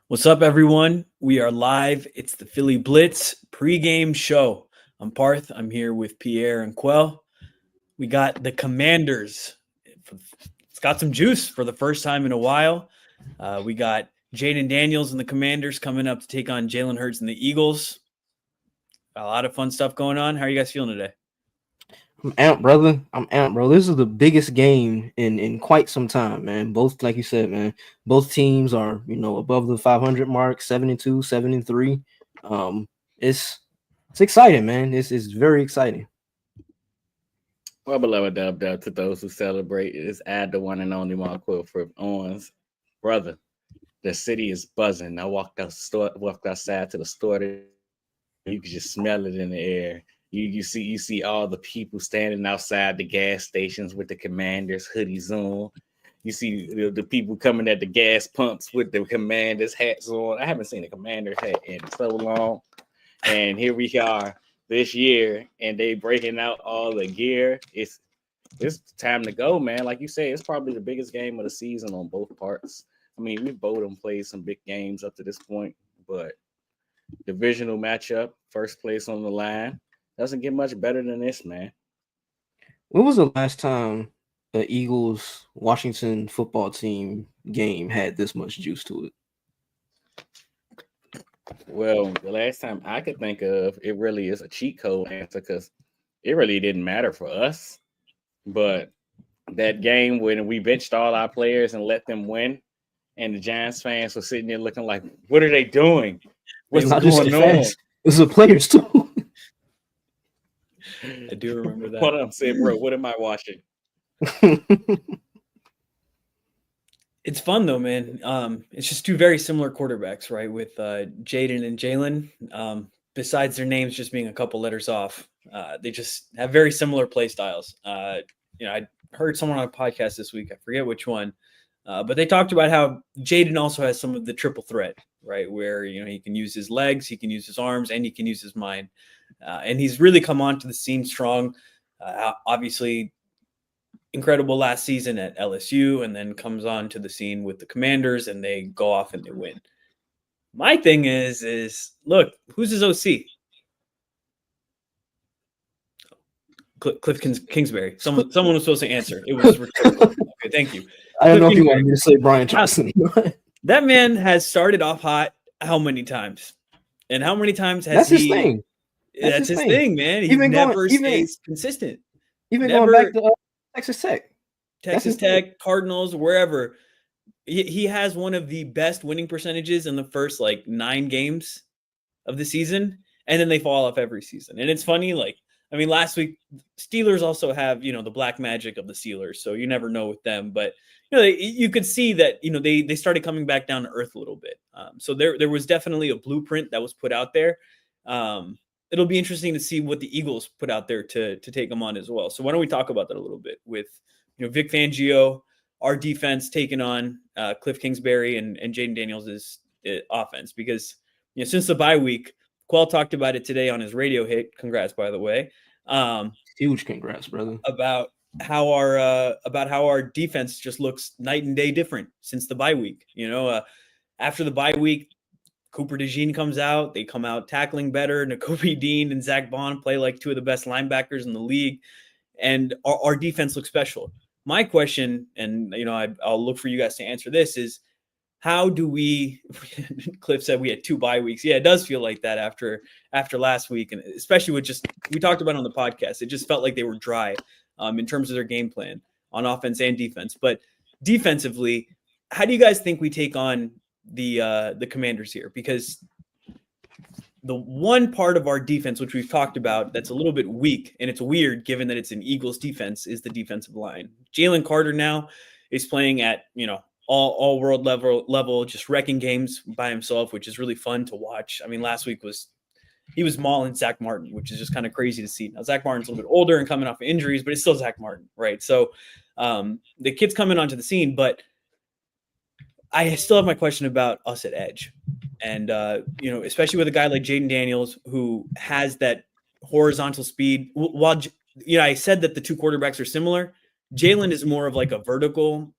What's up, everyone? We are live. It's the Philly Blitz pregame show. I'm Parth. I'm here with Pierre and Quell. We got the Commanders. It's got some juice for the first time in a while. We got Jaden Daniels and the Commanders coming up to take on Jalen Hurts and the Eagles. A lot of fun stuff going on. How are you guys feeling today? I'm amped, brother. I'm amped, bro. This is the biggest game in quite some time, man. Both, like you said, man, both teams are, above the 500 mark, 7-2, 7-3. It's exciting, man. It's very exciting. Well, beloved dub to those who celebrate is add the one and only Quell for Owens. Brother, the city is buzzing. I walked outside to the store. You could just smell it in the air. You see all the people standing outside the gas stations with the Commanders hoodies on. You see the people coming at the gas pumps with the Commanders hats on. I haven't seen a Commanders hat in so long. And here we are this year, and they breaking out all the gear. It's time to go, man. Like you say, it's probably the biggest game of the season on both parts. I mean, we've both played some big games up to this point, but divisional matchup, first place on the line. Doesn't get much better than this, man. When was the last time the Eagles-Washington football team game had this much juice to it? Well, the last time I could think of, it really is a cheat code answer because it really didn't matter for us. But that game when we benched all our players and let them win, and the Giants fans were sitting there looking like, what are they doing? What's going on? It was the players too. I do remember that. What I'm saying, bro, what am I watching? It's fun though, man. It's just two very similar quarterbacks, right? With Jaden and Jalen. Besides their names just being a couple letters off, they just have very similar play styles. I heard someone on a podcast this week, I forget which one, but they talked about how Jaden also has some of the triple threat, right? Where he can use his legs, he can use his arms, and he can use his mind. And he's really come onto the scene strong. Obviously, incredible last season at LSU, and then comes on to the scene with the Commanders, and they go off and they win. My thing is look, who's his OC? Cliff Kingsbury. Someone was supposed to answer. It was rhetorical. Okay, thank you. I don't know if you wanted me to say Brian Johnson. That man has started off hot how many times? And how many times has That's his thing. That's his thing, man. He never stays consistent. Even going back to Texas Tech, Cardinals, wherever. He has one of the best winning percentages in the first 9 games of the season, and then they fall off every season. And it's funny, last week Steelers also have the black magic of the Steelers, so you never know with them. But you could see that they started coming back down to earth a little bit. So there was definitely a blueprint that was put out there. It'll be interesting to see what the Eagles put out there to take them on as well. So why don't we talk about that a little bit with Vic Fangio, our defense taking on Cliff Kingsbury and Jaden Daniels' offense, because since the bye week, Quell talked about it today on his radio hit. Congrats, by the way. Huge congrats, brother. About how our defense just looks night and day different since the bye week. After the bye week, Cooper DeJean comes out. They come out tackling better. Nakobe Dean and Zach Bond play like two of the best linebackers in the league, and our defense looks special. My question, and I'll look for you guys to answer this, is how do we? Cliff said we had 2 bye weeks. Yeah, it does feel like that after last week, and especially with we talked about it on the podcast. It just felt like they were dry in terms of their game plan on offense and defense. But defensively, how do you guys think we take on the Commanders here? Because the one part of our defense, which we've talked about, that's a little bit weak, and it's weird given that it's an Eagles defense, is the defensive line. Jalen Carter now is playing at, all world level, just wrecking games by himself, which is really fun to watch. I mean, last week he was mauling Zach Martin, which is just kind of crazy to see. Now, Zach Martin's a little bit older and coming off of injuries, but it's still Zach Martin, right? So the kid's coming onto the scene, but I still have my question about us at edge. And, especially with a guy like Jaden Daniels, who has that horizontal speed. While, I said that the two quarterbacks are similar, Jalen is more of like a vertical,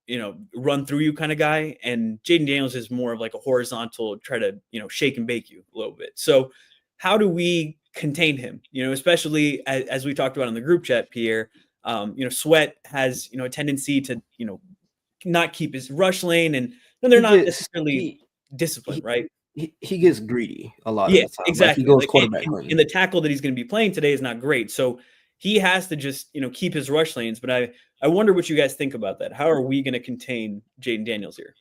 run through you kind of guy. And Jaden Daniels is more of like a horizontal, try to, shake and bake you a little bit. So how do we contain him? Especially as we talked about in the group chat, Pierre, Sweat has, a tendency to, not keep his rush lane, and they're not necessarily disciplined, right? He gets greedy a lot of Yeah, the time. exactly. Like he goes quarterback and hunting. the tackle that he's going to be playing today is not great. So he has to just, keep his rush lanes. But I wonder what you guys think about that. How are we going to contain Jaden Daniels here?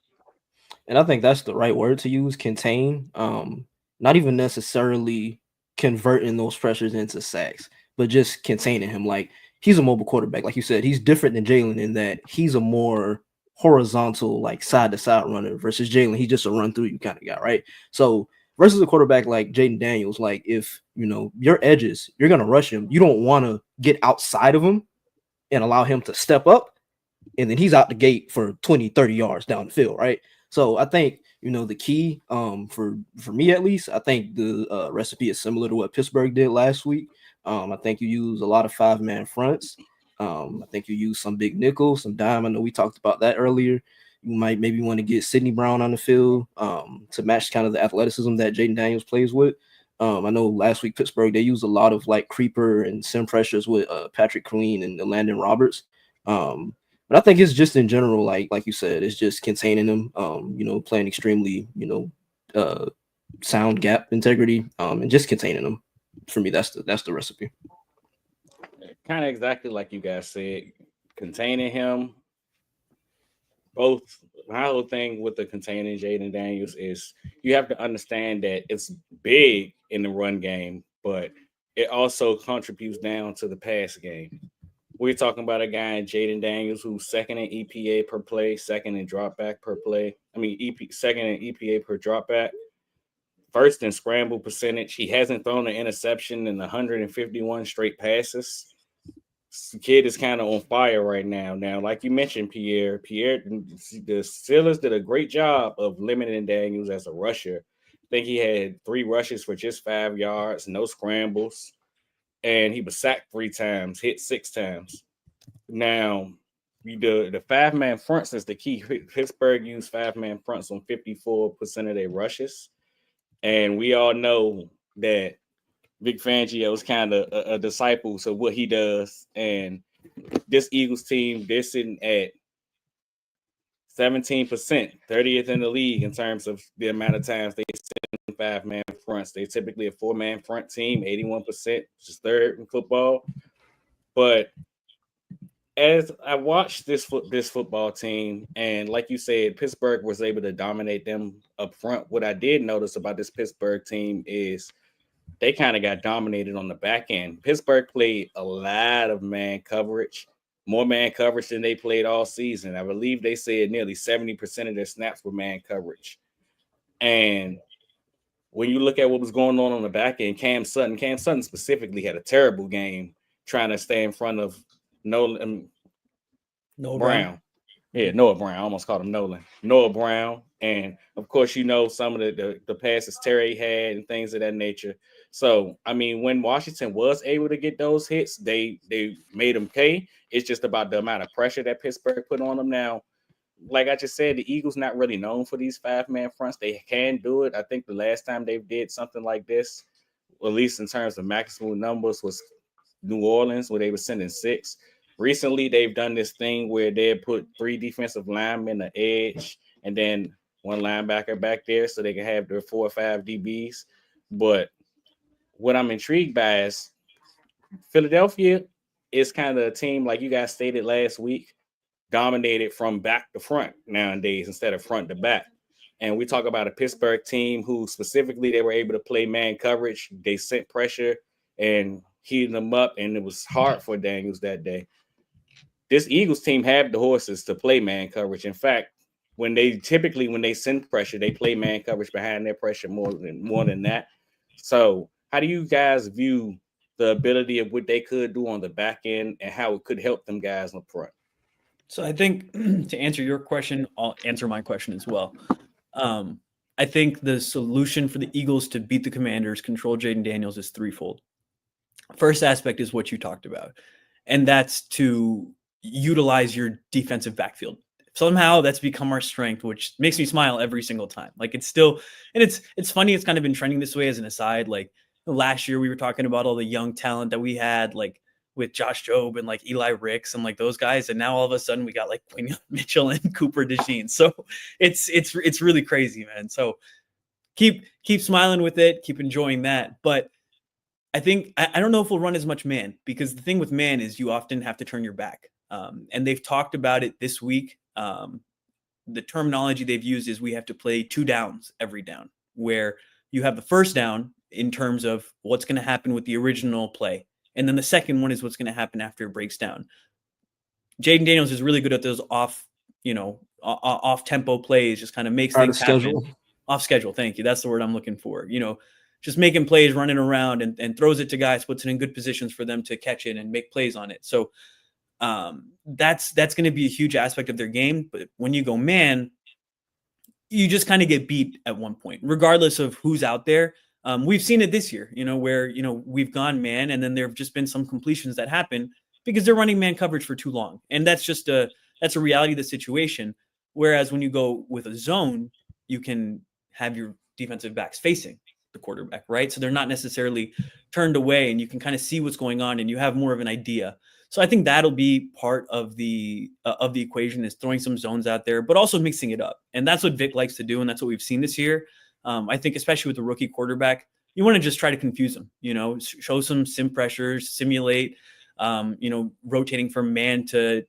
And I think that's the right word to use, contain. Not even necessarily converting those pressures into sacks, but just containing him. Like, he's a mobile quarterback. Like you said, he's different than Jalen in that he's a more horizontal, like side-to-side runner versus Jalen. He's just a run-through you kind of guy, right? So versus a quarterback like Jaden Daniels, like if, your edges, you're going to rush him. You don't want to get outside of him and allow him to step up, and then he's out the gate for 20, 30 yards down the field, right? So I think, the key for me at least, I think the recipe is similar to what Pittsburgh did last week. I think you use a lot of 5-man fronts. I think you use some big nickel, some dime. I know we talked about that earlier. You might maybe want to get Sidney Brown on the field to match kind of the athleticism that Jaden Daniels plays with. I know last week Pittsburgh, they used a lot of like creeper and sim pressures with Patrick Queen and Landon Roberts. But I think it's just in general, like you said, it's just containing them, playing extremely, sound gap integrity, and just containing them. For me, that's the recipe. Kind of exactly like you guys said, containing him. Both my whole thing with the containing Jaden Daniels is you have to understand that it's big in the run game, but it also contributes down to the pass game. We're talking about a guy in Jaden Daniels who's second in EPA per play, second in dropback per play. Second in EPA per dropback, first in scramble percentage. He hasn't thrown an interception in 151 straight passes. This kid is kind of on fire right now. Now, like you mentioned, Pierre, the Steelers did a great job of limiting Daniels as a rusher. I think he had 3 rushes for just 5 yards, no scrambles. And he was sacked 3 times, hit 6 times. Now, the 5-man fronts is the key. Pittsburgh used 5-man fronts on 54% of their rushes. And we all know that Vic Fangio is kind of a disciple of what he does. And this Eagles team, they're sitting at 17%, 30th in the league in terms of the amount of times they send 5-man fronts. They're typically a 4-man front team, 81%, which is third in football. But as I watched this football team, and like you said, Pittsburgh was able to dominate them up front. What I did notice about this Pittsburgh team is they kind of got dominated on the back end. Pittsburgh played a lot of man coverage, more man coverage than they played all season. I believe they said nearly 70% of their snaps were man coverage. And when you look at what was going on the back end, Cam Sutton specifically had a terrible game trying to stay in front of Noah Brown. Yeah, Noah Brown. I almost called him Nolan. Noah Brown. And, of course, some of the passes Terry had and things of that nature. So, when Washington was able to get those hits, they made them pay. It's just about the amount of pressure that Pittsburgh put on them now. Like I just said, the Eagles not really known for these 5-man fronts. They can do it. I think the last time they did something like this, at least in terms of maximum numbers, was New Orleans, where they were sending 6. Recently, they've done this thing where they put 3 defensive linemen, the edge, and then 1 linebacker back there so they can have their 4 or 5 DBs. But what I'm intrigued by is Philadelphia is kind of a team, like you guys stated last week, dominated from back to front nowadays instead of front to back. And we talk about a Pittsburgh team who specifically they were able to play man coverage. They sent pressure and heating them up, and it was hard for Daniels that day. This Eagles team have the horses to play man coverage. In fact, when they send pressure, they play man coverage behind their pressure more than that. So how do you guys view the ability of what they could do on the back end and how it could help them guys up front? So I think to answer your question, I'll answer my question as well. I think the solution for the Eagles to beat the Commanders, control Jaden Daniels, is threefold. First aspect is what you talked about, and that's to utilize your defensive backfield. Somehow that's become our strength, which makes me smile every single time. Like it's still, and it's funny. It's kind of been trending this way as an aside. Like last year we were talking about all the young talent that we had, like with Josh Jobe and like Eli Ricks and like those guys. And now all of a sudden we got like Quinn Mitchell and Cooper DeJean. So it's really crazy, man. So keep smiling with it, keep enjoying that. But I think I don't know if we'll run as much man, because the thing with man is you often have to turn your back. And they've talked about it this week. The terminology they've used is we have to play 2 downs every down, where you have the first down in terms of what's going to happen with the original play. And then the second one is what's going to happen after it breaks down. Jaden Daniels is really good at those off tempo plays, just kind of makes things happen. Off schedule. Thank you. That's the word I'm looking for. Just making plays, running around and throws it to guys, puts it in good positions for them to catch it and make plays on it. So that's going to be a huge aspect of their game. But when you go man, you just kind of get beat at one point, regardless of who's out there. We've seen it this year, where, we've gone man, and then there have just been some completions that happen because they're running man coverage for too long. And that's just that's a reality of the situation. Whereas when you go with a zone, you can have your defensive backs facing the quarterback, right? So they're not necessarily turned away, and you can kind of see what's going on and you have more of an idea. So I think that'll be part of the equation, is throwing some zones out there, but also mixing it up. And that's what Vic likes to do. And that's what we've seen this year. I think especially with the rookie quarterback, you want to just try to confuse them, show some sim pressures, simulate, rotating from man to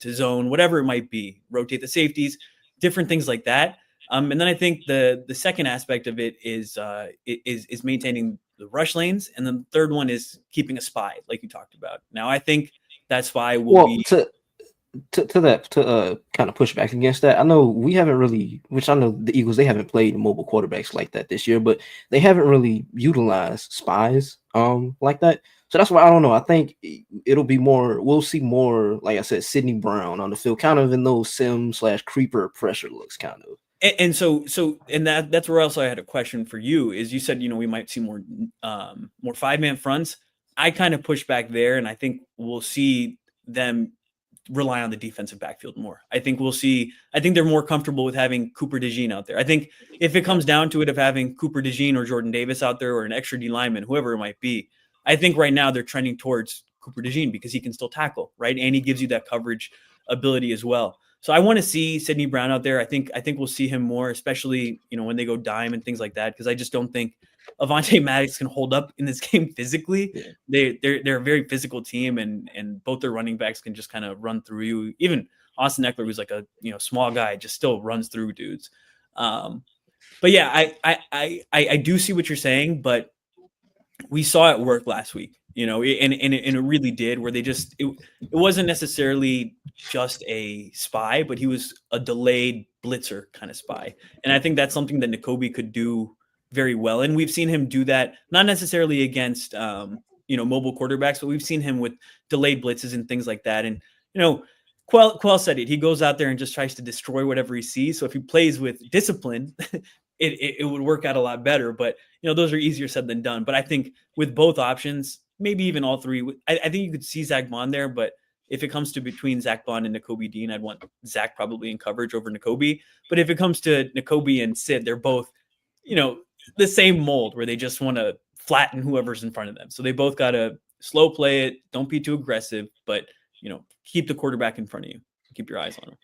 zone, whatever it might be, rotate the safeties, different things like that. And then I think the second aspect of it is maintaining the rush lanes, and then the third one is keeping a spy, like you talked about. Now I think that spy will be to kind of push back against that. I know we haven't really, which I know the Eagles, they haven't played mobile quarterbacks like that this year, but they haven't really utilized spies like that. So that's why I don't know. I think it'll be more. We'll see more, like I said, Sidney Brown on the field, kind of in those sim/creeper pressure looks, kind of. And so that's where else I had a question for you. Is you said we might see more 5-man fronts. I kind of push back there, and I think we'll see them rely on the defensive backfield more. I think they're more comfortable with having Cooper DeJean out there. I think if it comes down to it, of having Cooper DeJean or Jordan Davis out there, or an extra D lineman, whoever it might be, I think right now they're trending towards Cooper DeJean because he can still tackle, right? And he gives you that coverage ability as well. So I want to see Sidney Brown out there. I think we'll see him more, especially, when they go dime and things like that, because I just don't think Avonte Maddox can hold up in this game physically. Yeah. They're a very physical team, and both their running backs can just kind of run through you. Even Austin Eckler, who's like a small guy, just still runs through dudes. But yeah, I do see what you're saying, but we saw it work last week, and it really did, where they just it wasn't necessarily just a spy, but he was a delayed blitzer kind of spy. And I think that's something that Nakobe could do very well. And we've seen him do that, not necessarily against, mobile quarterbacks, but we've seen him with delayed blitzes and things like that. And, Quell said it, he goes out there and just tries to destroy whatever he sees. So if he plays with discipline, it would work out a lot better. But, those are easier said than done. But I think with both options, maybe even all three, I think you could see Zach Bond there, but if it comes to between Zach Bond and Nakobe Dean, I'd want Zach probably in coverage over Nakobe. But if it comes to Nakobe and Sid, they're both, the same mold, where they just want to flatten whoever's in front of them. So they both got to slow play it. Don't be too aggressive, but, keep the quarterback in front of you. Keep your eyes on him.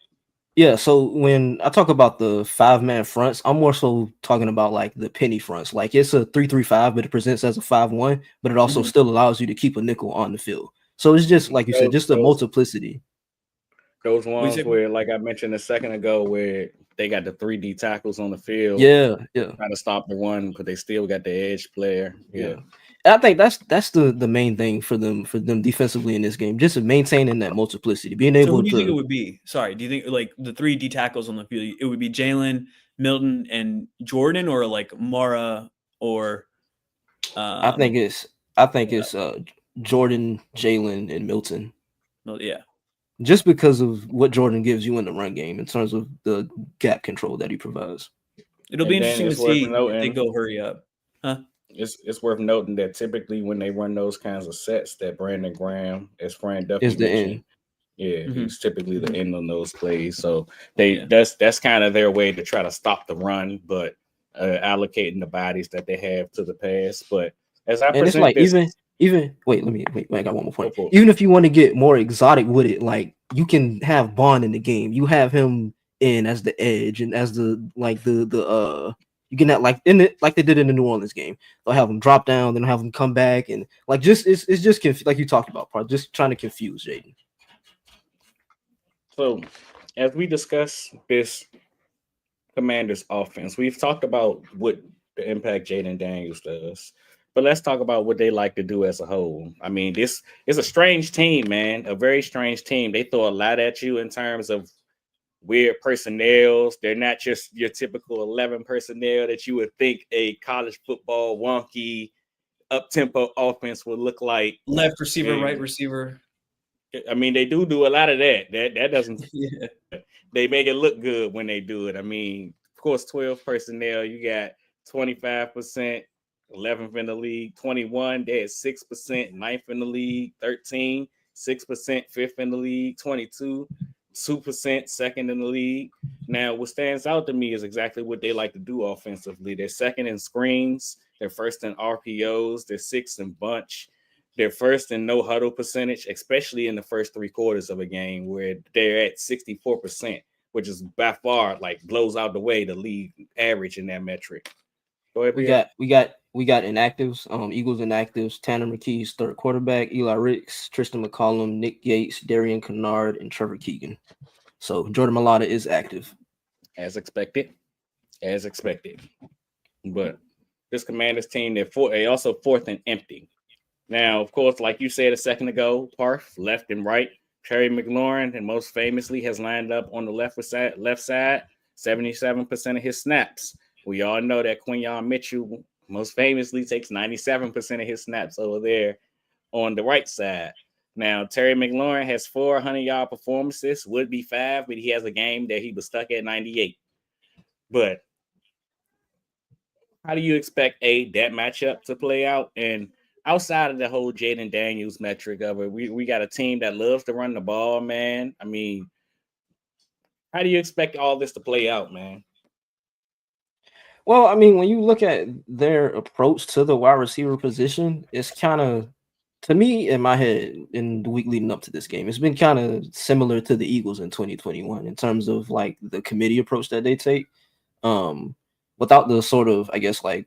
Yeah, so when I talk about the 5-man fronts, I'm more so talking about like the penny fronts. Like it's a 3-3-5, but it presents as a 5-1, but it also still allows you to keep a nickel on the field. So it's just like you said, just a multiplicity. Those ones where, like I mentioned a second ago, where they got the 3D tackles on the field. Yeah. Trying to stop the run, but they still got the edge player. Yeah. I think that's the main thing for them defensively in this game, just maintaining that multiplicity, being able to. Who do you think it would be? Sorry, do you think like the 3D tackles on the field? It would be Jalen, Milton, and Jordan, or like Mara, or I think it's Jordan, Jalen, and Milton. Well, yeah, just because of what Jordan gives you in the run game in terms of the gap control that he provides. It'll be interesting to see if they go hurry up, huh? It's worth noting that typically when they run those kinds of sets, that Brandon Graham, as Fran Duffy is the end. Yeah, Mhm. he's typically the end on those plays. So Yeah. that's kind of their way to try to stop the run, but allocating the bodies that they have to the pass. But as I And it's present like this, even wait, I got one more point. go for it. Even if you want to get more exotic with it, like you can have Bond in the game. You have him in as the edge and as the you can have like in it like they did in the New Orleans game. They'll have him drop down, then have him come back, and like just it's just like you talked about, Parth, just trying to confuse Jaden. So as we discuss this Commanders offense, we've talked about what the impact Jaden Daniels does. But let's talk about what they like to do as a whole. I mean, this is a strange team, man. A very strange team. They throw a lot at you in terms of weird personnel. They're not just your typical 11 personnel that you would think a college football wonky up-tempo offense would look like. Left receiver, And, right receiver. I mean, they do a lot of that. That doesn't. Yeah. They make it look good when they do it. I mean, of course, 12 personnel. You got 25%, 11th in the league. 21, they had 6%, 9th in the league. 13, 6%, 5th in the league. 22, 2%, second in the league. Now, what stands out to me is exactly what they like to do offensively. They're second in screens. They're first in RPOs. They're sixth in bunch. They're first in no huddle percentage, especially in the first three quarters of a game where they're at 64%, which is by far like blows out the way the league average in that metric. Go ahead, Pierre. We got inactives. Eagles inactives. Tanner McKee's third quarterback. Eli Ricks, Tristan McCollum, Nick Gates, Darian Kennard, and Trevor Keegan. So Jordan Mailata is active. As expected. But this Commanders team, they're also fourth and empty. Now, of course, like you said a second ago, Parth, left and right. Terry McLaurin, and most famously, has lined up on the left side, 77% of his snaps. We all know that Quinyon Mitchell most famously takes 97% of his snaps over there on the right side. Now, Terry McLaurin has 400-yard performances, would be 5, but he has a game that he was stuck at 98. But how do you expect that matchup to play out? And outside of the whole Jaden Daniels metric of it, we got a team that loves to run the ball, man. I mean, how do you expect all this to play out, man? Well, I mean, when you look at their approach to the wide receiver position, it's kind of, to me, in my head, in the week leading up to this game, it's been kind of similar to the Eagles in 2021 in terms of like the committee approach that they take. Without the sort of, I guess, like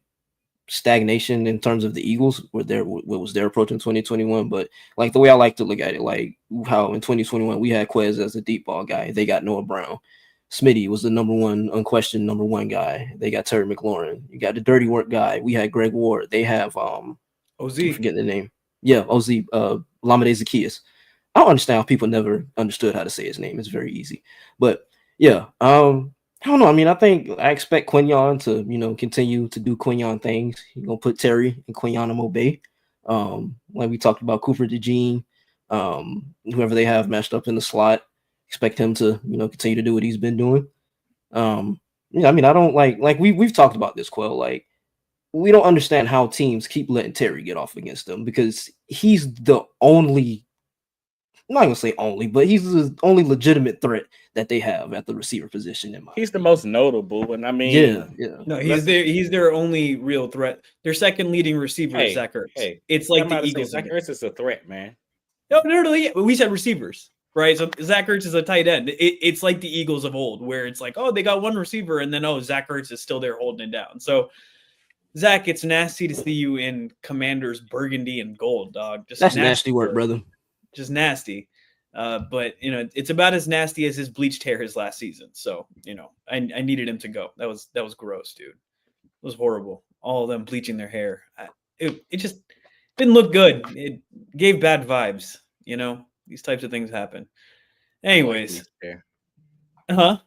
stagnation in terms of the Eagles, what was their approach in 2021. But like the way I like to look at it, like how in 2021 we had Quell as a deep ball guy, they got Noah Brown. Smitty was the unquestioned number one guy. They got Terry McLaurin. You got the dirty work guy. We had Greg Ward. They have OZ. I'm forgetting the name. Yeah, OZ, Lamade Zacchaeus. I don't understand how people never understood how to say his name. It's very easy. But yeah, I don't know. I mean, I expect Quinyon to, continue to do Quinyon things. He's gonna put Terry and Quinyon in Obey. Like we talked about Cooper DeJean, whoever they have matched up in the slot, expect him to, continue to do what he's been doing. I mean, I don't like we've talked about this, Quell. Like, we don't understand how teams keep letting Terry get off against them because he's the only, I'm not gonna say only, but he's the only legitimate threat that they have at the receiver position. He's the most notable, and I mean, yeah. No, he's their only real threat. Their second leading receiver is Zach Ertz. Hey, it's like the Eagles. Zach Ertz is a threat, man. No, yeah, we said receivers, right? So Zach Ertz is a tight end. It's like the Eagles of old, where it's like, oh, they got one receiver, and then Zach Ertz is still there holding it down. So Zach, it's nasty to see you in Commanders burgundy and gold, dog. That's nasty work, brother. Just nasty. But it's about as nasty as his bleached hair his last season. So I needed him to go. That was gross, dude. It was horrible. All of them bleaching their hair. It just didn't look good. It gave bad vibes. These types of things happen. Anyways, I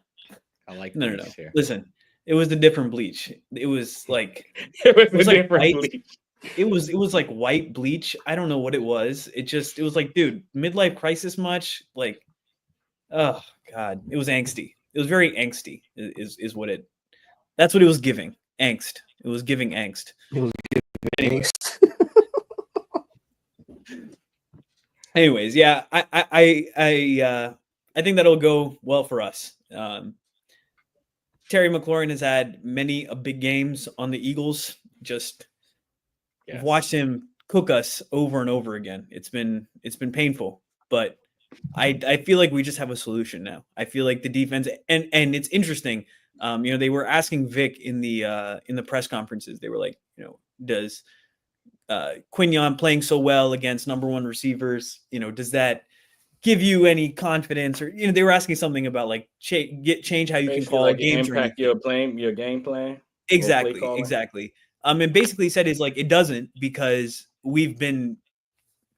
like no. Listen, it was a different bleach. It was like it was like different white. bleach. It was like white bleach. I don't know what it was. It was like, dude, midlife crisis much? Like, oh God, it was angsty. It was very angsty. That's what it was giving. Angst. It was giving angst. It was giving angst. Anyways, yeah, I think that'll go well for us. Terry McLaurin has had many big games on the Eagles. Just Yes. watched him cook us over and over again. It's been painful, but I feel like we just have a solution now. I feel like the defense and it's interesting. They were asking Vic in the press conferences. They were like, does Quignon playing so well against number one receivers, does that give you any confidence? Or they were asking something about like change how you Basically, can call like games or impact anything. your game plan. Exactly. And basically said is like it doesn't, because we've been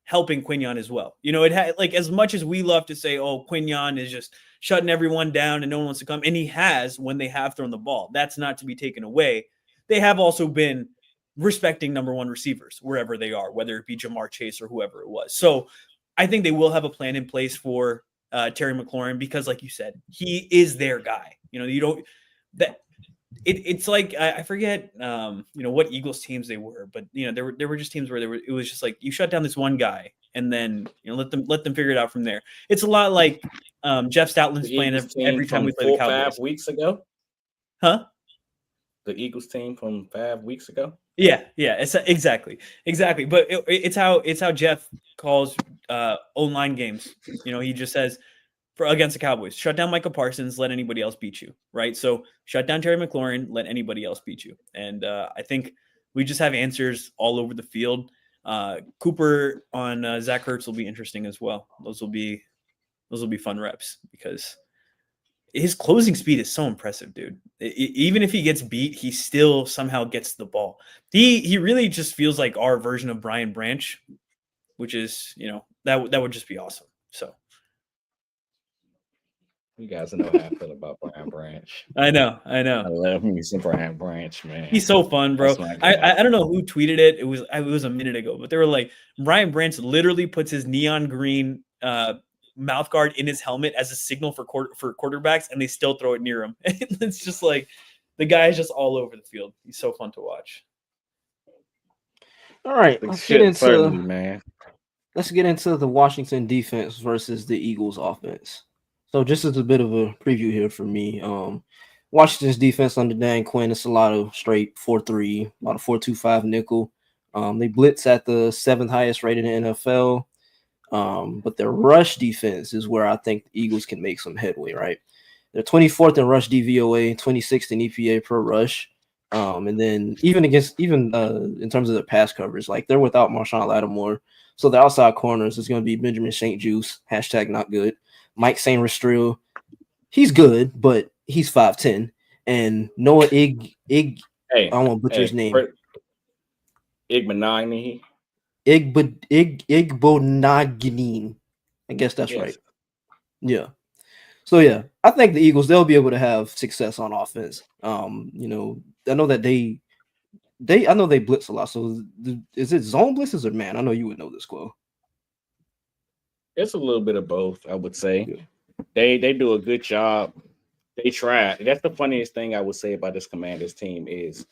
helping Quignon as well. It had like, as much as we love to say, oh, Quignon is just shutting everyone down and no one wants to come, and he has when they have thrown the ball. That's not to be taken away. They have also been respecting number one receivers wherever they are, whether it be Jamar Chase or whoever it was. So I think they will have a plan in place for Terry McLaurin, because, like you said, he is their guy. You don't that. It's like I forget what Eagles teams they were, but there were just teams where it was just like you shut down this one guy and then let them figure it out from there. It's a lot like Jeff Stoutland's playing every time we play the Cowboys. 5 weeks ago, huh? The Eagles team from 5 weeks ago. Yeah, it's exactly. But it's how Jeff calls online games. He just says, against the Cowboys, shut down Micah Parsons, let anybody else beat you, right? So shut down Terry McLaurin, let anybody else beat you. And I think we just have answers all over the field. Cooper on Zach Ertz will be interesting as well. Those will be fun reps, because his closing speed is so impressive, dude. Even if he gets beat, he still somehow gets the ball. He really just feels like our version of Brian Branch, which is, that would just be awesome. So you guys know how I feel about Brian Branch. I know. I love me some Brian Branch, man. He's so fun, bro. I don't know who tweeted it. It was a minute ago, but they were like, Brian Branch literally puts his neon green mouth guard in his helmet as a signal for quarterbacks, and they still throw it near him. It's just like the guy is just all over the field. He's so fun to watch. All right, let's get into the Washington defense versus the Eagles offense. So just as a bit of a preview here for me, Washington's defense under Dan Quinn, it's a lot of straight 4-3, a lot of 4-2-5 nickel. They blitz at the 7th highest rated in the NFL. But their rush defense is where I think the Eagles can make some headway, right? They're 24th in rush DVOA, 26th in EPA per rush. And then even in terms of their pass coverage, like they're without Marshawn Lattimore. So the outside corners is going to be Benjamin St. Juice, #not good. Mike St. Restril, he's good, but he's 5'10". And Noah I don't want to butcher his name. Igbenogany. Igbenogany. I guess that's right. Yeah. So yeah, I think the Eagles, they'll be able to have success on offense. I know that they blitz a lot. So is it zone blitzes or man? I know you would know this, Quell. It's a little bit of both, I would say. Yeah. They do a good job. They try. That's the funniest thing I would say about this Commanders team is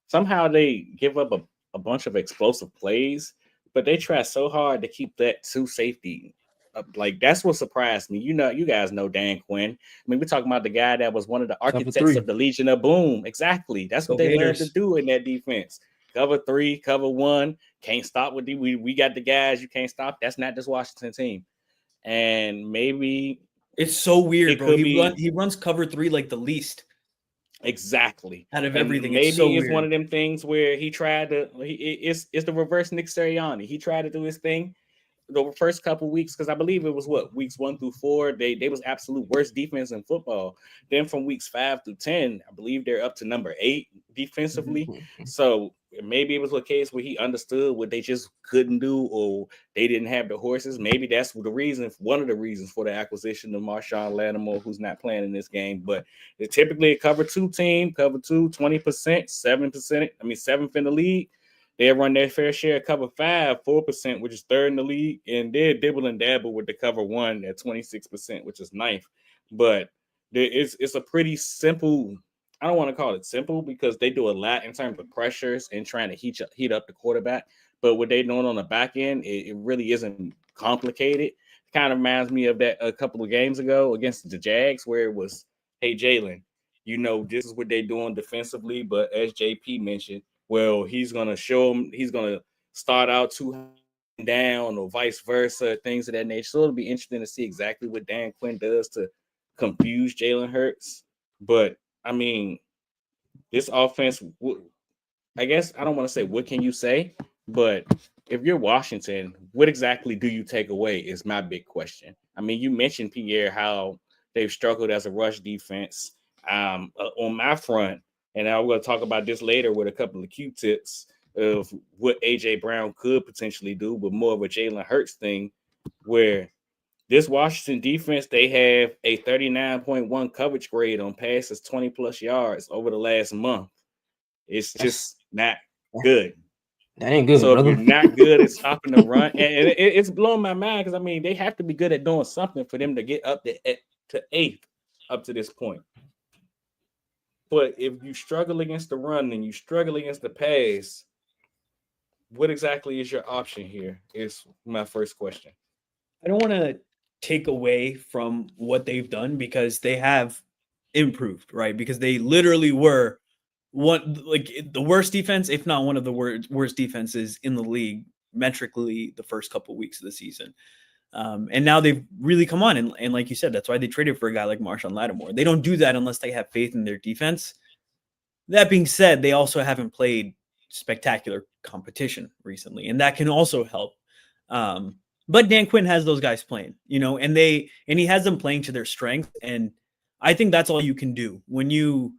somehow they give up a bunch of explosive plays, but they try so hard to keep that 2 safety. Like that's what surprised me. You guys know Dan Quinn. I mean, we're talking about the guy that was one of the architects of the Legion of Boom. Exactly. That's what they learned to do in that defense. Cover 3, cover 1. Can't stop with we got the guys you can't stop. That's not this Washington team. And maybe it's so weird, bro. He runs cover 3 like the least. Exactly. Out of everything. Maybe it's weird. One of them things where he tried to it's the reverse Nick Sirianni. He tried to do his thing the first couple weeks, because I believe it was weeks 1 through 4. They was absolute worst defense in football. Then from weeks 5 through 10, I believe they're up to number 8 defensively. Mm-hmm. So maybe it was a case where he understood what they just couldn't do, or they didn't have the horses. Maybe that's one of the reasons for the acquisition of Marshawn Lattimore, who's not playing in this game. But they're typically a cover 2 team, cover 2, 20%, 7%. 7th in the league. They run their fair share of cover 5, 4%, which is 3rd in the league, and they're dibble and dabble with the cover 1 at 26%, which is 9th. But it's a pretty simple. I don't want to call it simple because they do a lot in terms of pressures and trying to heat up the quarterback. But what they're doing on the back end, it really isn't complicated. Kind of reminds me of that a couple of games ago against the Jags, where it was, hey, Jalen, this is what they're doing defensively. But as JP mentioned, well, he's going to show them, he's going to start out too down or vice versa, things of that nature. So it'll be interesting to see exactly what Dan Quinn does to confuse Jalen Hurts. But, I mean, this offense, I guess I don't want to say what can you say, but if you're Washington, what exactly do you take away is my big question. I mean, you mentioned, Pierre, how they've struggled as a rush defense on my front, and I'm going to talk about this later with a couple of Q-tips of what A.J. Brown could potentially do, but more of a Jalen Hurts thing, where this Washington defense, they have a 39.1 coverage grade on passes 20-plus yards over the last month. It's just not good. That ain't good, so brother. If you're not good at stopping the run, and it's blowing my mind because, I mean, they have to be good at doing something for them to get up to eighth up to this point. But if you struggle against the run and you struggle against the pass, what exactly is your option here is my first question. I don't want to take away from what they've done because they have improved, right? Because they literally were the worst defense, if not one of the worst defenses in the league metrically the first couple of weeks of the season. And now they've really come on. And like you said, that's why they traded for a guy like Marshawn Lattimore. They don't do that unless they have faith in their defense. That being said, they also haven't played spectacular competition recently, and that can also help. But Dan Quinn has those guys playing, and he has them playing to their strength. And I think that's all you can do when you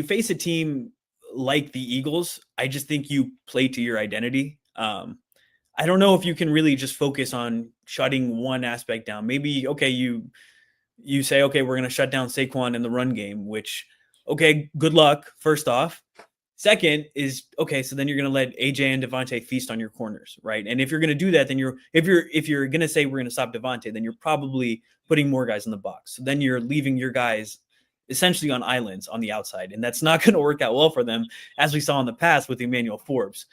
face a team like the Eagles. I just think you play to your identity. I don't know if you can really just focus on shutting one aspect down. Maybe, okay, you say, okay, we're going to shut down Saquon in the run game, which, okay, good luck, first off. Second is, okay, so then you're going to let AJ and Devontae feast on your corners, right? And if you're going to do that, then if you're going to say we're going to stop Devontae, then you're probably putting more guys in the box. So then you're leaving your guys essentially on islands on the outside, and that's not going to work out well for them, as we saw in the past with Emmanuel Forbes.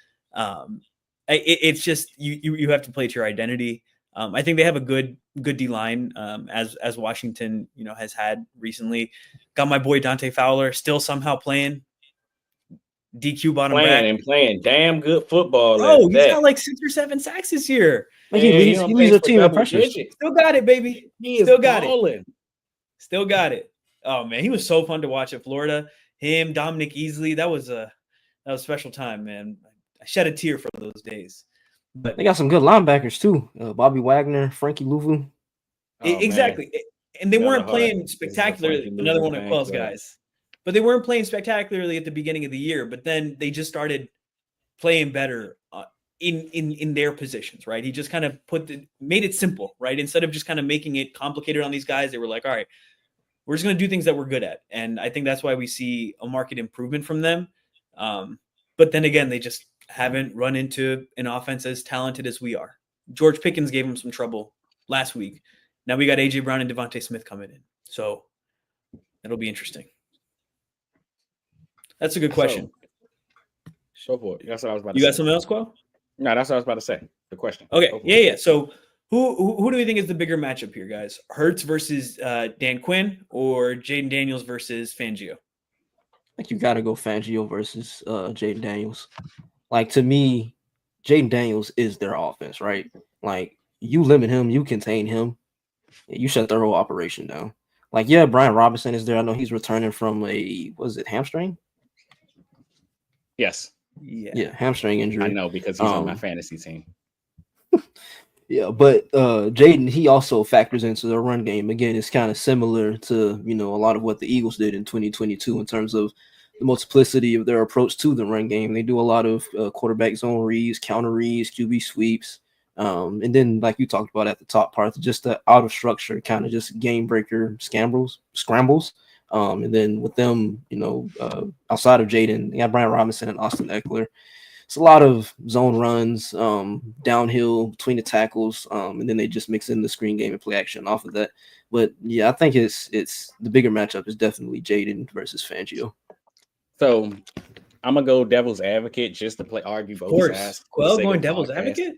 It's just you have to play to your identity. I think they have a good D-line, as Washington has had recently. Got my boy Dante Fowler still somehow playing. DQ bottom back and playing damn good football. Oh, he's got like 6 or 7 sacks this year. He leads a team in pressures. Still got it, baby. He still got balling. it. Still got it. Oh man, he was so fun to watch at Florida. Him, Dominic Easley, that was a special time, man. I shed a tear for those days. But they got some good linebackers too. Bobby Wagner, Frankie Louvu. Exactly. Man. And they weren't playing spectacularly. Another one of Quell's guys. But they weren't playing spectacularly at the beginning of the year. But then they just started playing better in their positions, right? He just kind of made it simple, right? Instead of just kind of making it complicated on these guys, they were like, all right, we're just going to do things that we're good at. And I think that's why we see a market improvement from them. But then again, they just haven't run into an offense as talented as we are. George Pickens gave them some trouble last week. Now we got A.J. Brown and Devontae Smith coming in. So it'll be interesting. That's a good question. So for it. That's what I was about to say. You got something else, Quell? No, that's what I was about to say. The question. Okay. Yeah. So who do we think is the bigger matchup here, guys? Hurts versus Dan Quinn or Jaden Daniels versus Fangio? I think you got to go Fangio versus Jaden Daniels. Like, to me, Jaden Daniels is their offense, right? Like, you limit him, you contain him, you shut their whole operation down. Like, yeah, Brian Robinson is there. I know he's returning from hamstring? Yes. Yeah, hamstring injury. I know because he's on my fantasy team. Yeah, but Jaden, he also factors into the run game. Again, it's kind of similar to, a lot of what the Eagles did in 2022 in terms of the multiplicity of their approach to the run game. They do a lot of quarterback zone reads, counter reads, QB sweeps. And then, like you talked about at the top part, just the out of structure kind of just game breaker scrambles. And then with them, outside of Jaden, they got Brian Robinson and Austin Eckler. It's a lot of zone runs, downhill between the tackles, and then they just mix in the screen game and play action off of that. But yeah, I think it's the bigger matchup is definitely Jaden versus Fangio. So I'm gonna go devil's advocate just to argue both sides. Quell going devil's advocate,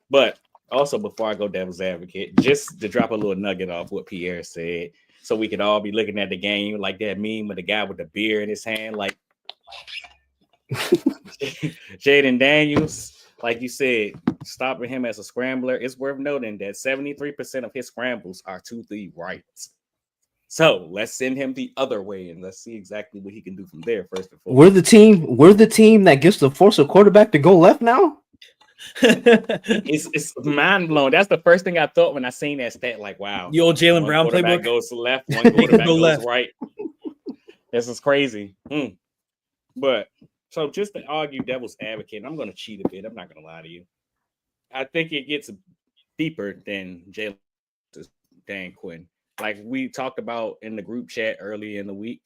but Also, before I go devil's advocate, just to drop a little nugget off what Pierre said, so we could all be looking at the game like that meme with the guy with the beer in his hand, like Jaden Daniels. Like you said, stopping him as a scrambler, it's worth noting that 73% of his scrambles are to the right. So let's send him the other way and let's see exactly what he can do from there. First and foremost, We're the team that gets to force a quarterback to go left now. It's mind blowing. That's the first thing I thought when I seen that stat. Like, wow, The old Jalen Brown quarterback playbook goes to left, one quarterback go goes left. right. This is crazy. But so just to argue devil's advocate, I'm going to cheat a bit. I'm not going to lie to you. I think it gets deeper than Jalen Dan Quinn. Like we talked about in the group chat earlier in the week,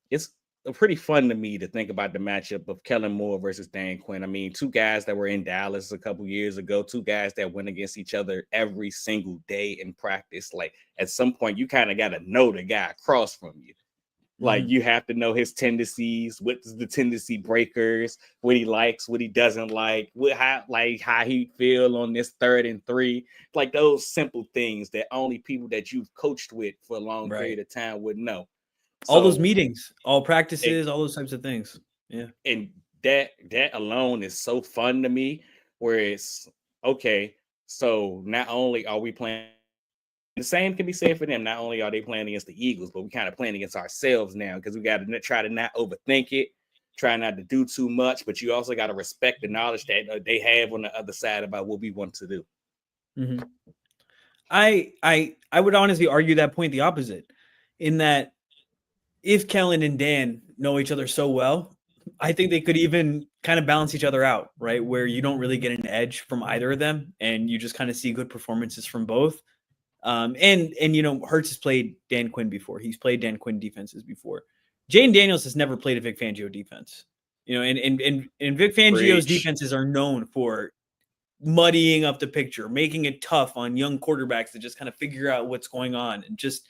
it's pretty fun to me to think about the matchup of Kellen Moore versus Dan Quinn. I mean, two guys that were in Dallas a couple years ago, two guys that went against each other every single day in practice. Like at some point, you kind of got to know the guy across from you. Like you have to know his tendencies, what's the tendency breakers, what he likes, what he doesn't like, how he feel on this 3rd and 3, like those simple things that only people that you've coached with for a long period of time would know. All those meetings, all practices, all those types of things. Yeah, and that alone is so fun to me. Where it's okay, so not only are we playing. The same can be said for them. Not only are they playing against the Eagles, but we kind of playing against ourselves now because we got to try to not overthink it, try not to do too much, but you also got to respect the knowledge that they have on the other side about what we want to do. Mm-hmm. I would honestly argue that point the opposite, in that if Kellen and Dan know each other so well, I think they could even kind of balance each other out, right? Where you don't really get an edge from either of them, and you just kind of see good performances from both. And you know, Hurts has played Dan Quinn before. He's played Dan Quinn defenses before. Jane Daniels has never played a Vic Fangio defense. You know, and Vic Fangio's defenses are known for muddying up the picture, making it tough on young quarterbacks to just kind of figure out what's going on and just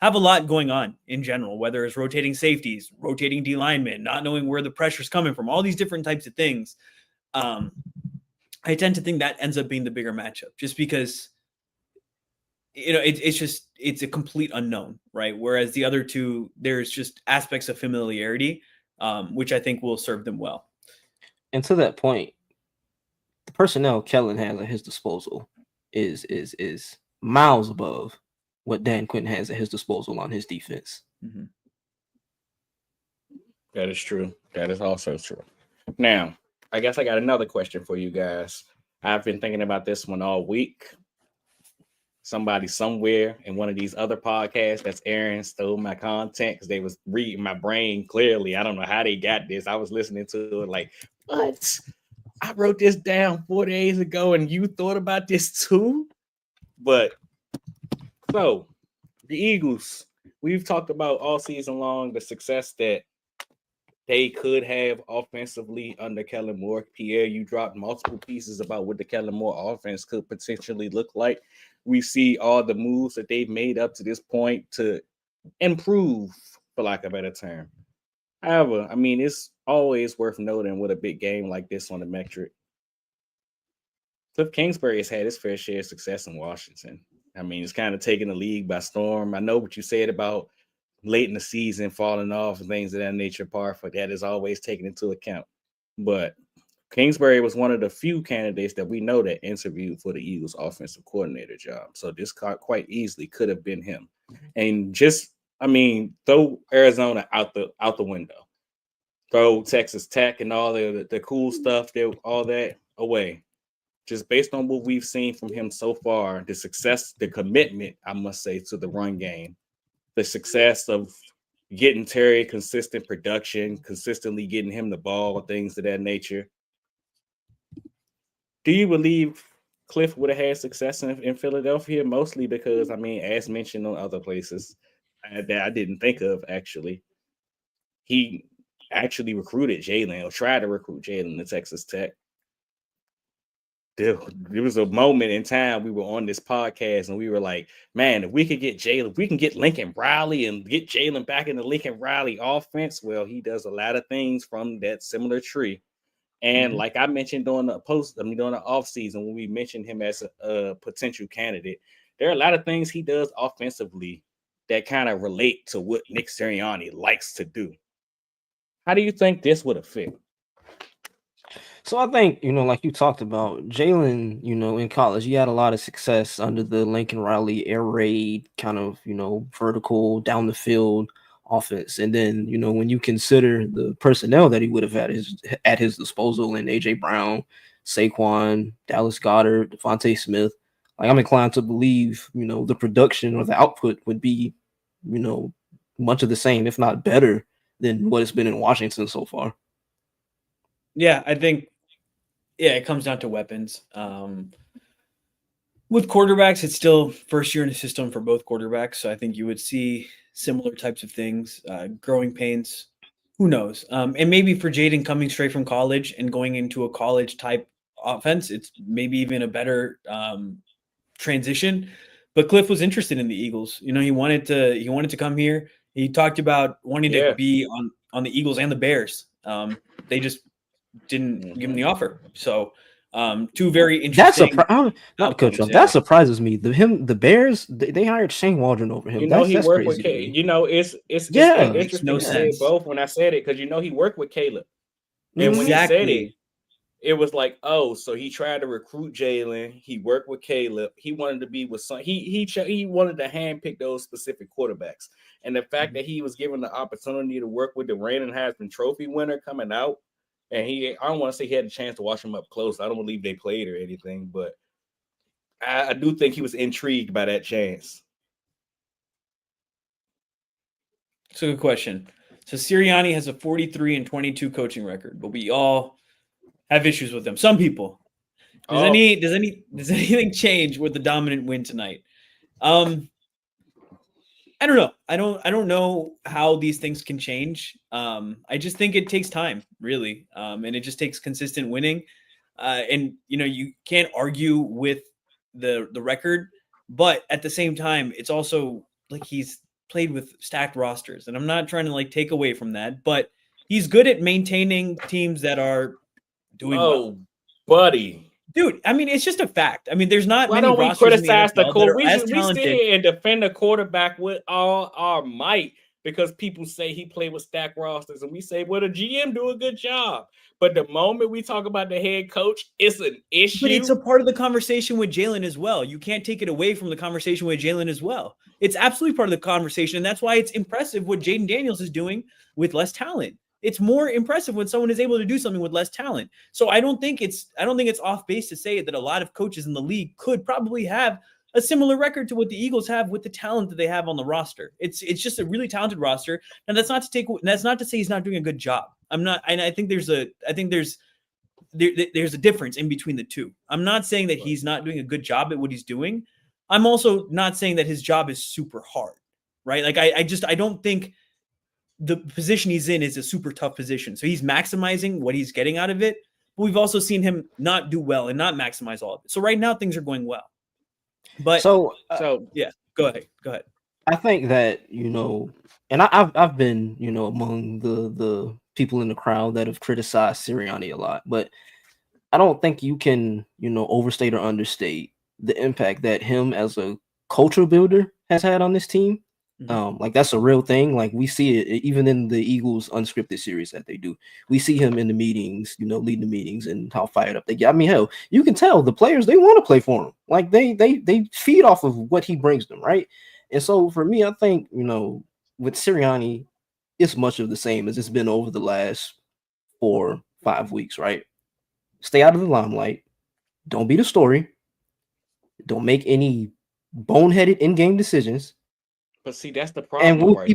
have a lot going on in general, whether it's rotating safeties, rotating D linemen, not knowing where the pressure's coming from, all these different types of things. I tend to think that ends up being the bigger matchup just because, you know, it's a complete unknown, right? Whereas the other two, there's just aspects of familiarity, which I think will serve them well. And to that point, the personnel Kellen has at his disposal is miles above what Dan Quinn has at his disposal on his defense. Mm-hmm. That is true. That is also true. Now, I guess I got another question for you guys. I've been thinking about this one all week. Somebody somewhere in one of these other podcasts that's airing stole my content because they was reading my brain clearly. I don't know how they got this. I was listening to it like, what? I wrote this down 4 days ago and you thought about this too? But so the Eagles, we've talked about all season long the success that they could have offensively under Kellen Moore. Pierre, you dropped multiple pieces about what the Kellen Moore offense could potentially look like. We see all the moves that they've made up to this point to improve, for lack of a better term. However, I mean, it's always worth noting with a big game like this on the metric. Cliff Kingsbury has had his fair share of success in Washington. I mean, it's kind of taking the league by storm. I know what you said about late in the season falling off and things of that nature, Parth, but that is always taken into account. But Kingsbury was one of the few candidates that we know that interviewed for the Eagles offensive coordinator job. So this quite easily could have been him. And just, I mean, throw Arizona out the window. Throw Texas Tech and all the cool stuff, all that away. Just based on what we've seen from him so far, the success, the commitment, I must say, to the run game, the success of getting Terry consistent production, consistently getting him the ball, things of that nature. Do you believe Cliff would have had success in Philadelphia? Mostly because, I mean, as mentioned on other places that I didn't think of, actually, he actually recruited Jalen or tried to recruit Jalen to Texas Tech. There was a moment in time we were on this podcast and we were like, man, if we could get Jalen, if we can get Lincoln Riley and get Jalen back in the Lincoln Riley offense, well, he does a lot of things from that similar tree. And like I mentioned during the off season, when we mentioned him as a potential candidate, there are a lot of things he does offensively that kind of relate to what Nick Sirianni likes to do. How do you think this would have fit? So I think, like you talked about, Jalen, in college, he had a lot of success under the Lincoln Riley air raid kind of, vertical down the field offense. And then, when you consider the personnel that he would have had at his disposal in AJ Brown, Saquon, Dallas Goedert, Devontae Smith, like I'm inclined to believe, the production or the output would be, much of the same, if not better than what it's been in Washington so far. Yeah, I think, it comes down to weapons. With quarterbacks, it's still first year in the system for both quarterbacks. So I think you would see similar types of things, growing pains. Who knows? And maybe for Jaden coming straight from college and going into a college type offense, it's maybe even a better transition. But Cliff was interested in the Eagles. He wanted to come here. He talked about wanting to be on the Eagles and the Bears. They just didn't give him the offer. So two very interesting. That surprises me. The Bears, they hired Shane Waldron over him. He worked with Caleb. It's interesting no to say both when I said it, because he worked with Caleb. And when he said it was like, oh, so he tried to recruit Jalen. He worked with Caleb. He wanted to be with some. He wanted to handpick those specific quarterbacks. And the fact that he was given the opportunity to work with the reigning Heisman Trophy winner coming out, and I don't want to say he had a chance to watch him up close. I don't believe they played or anything, but I do think he was intrigued by that chance. It's a good question. So Sirianni has a 43-22 coaching record, but we all have issues with him. Some people. Does anything change with the dominant win tonight? I don't know. I don't know how these things can change. I just think it takes time, really, and it just takes consistent winning. And you can't argue with the record, but at the same time, it's also like he's played with stacked rosters, and I'm not trying to take away from that, but he's good at maintaining teams that are doing well. Buddy. Dude, I mean, it's just a fact. I mean, there's not Why many don't we rosters criticize in the NFL we sit here and defend the quarterback with all our might because people say he played with stacked rosters, and we say, well, the GM do a good job. But the moment we talk about the head coach, it's an issue. But it's a part of the conversation with Jalen as well. You can't take it away from the conversation with Jalen as well. It's absolutely part of the conversation, and that's why it's impressive what Jaden Daniels is doing with less talent. It's more impressive when someone is able to do something with less talent. So I don't think it's off base to say that a lot of coaches in the league could probably have a similar record to what the Eagles have with the talent that they have on the roster. It's just a really talented roster, and that's not to say he's not doing a good job. I think there's a difference in between the two. I'm not saying that he's not doing a good job at what he's doing. I'm also not saying that his job is super hard, right? Like I don't think the position he's in is a super tough position. So he's maximizing what he's getting out of it. But we've also seen him not do well and not maximize all of it. So right now things are going well. But so yeah, go ahead. I think that, and I've been, among the people in the crowd that have criticized Sirianni a lot, but I don't think you can, overstate or understate the impact that him as a culture builder has had on this team. Like that's a real thing. Like we see it even in the Eagles unscripted series that they do. We see him in the meetings, leading the meetings and how fired up they get. I mean, hell, you can tell the players, they want to play for him. Like they feed off of what he brings them, right? And so for me, I think, with Sirianni, it's much of the same as it's been over the last 4-5 weeks, right? Stay out of the limelight. Don't be the story. Don't make any boneheaded in-game decisions. But see, that's the problem there.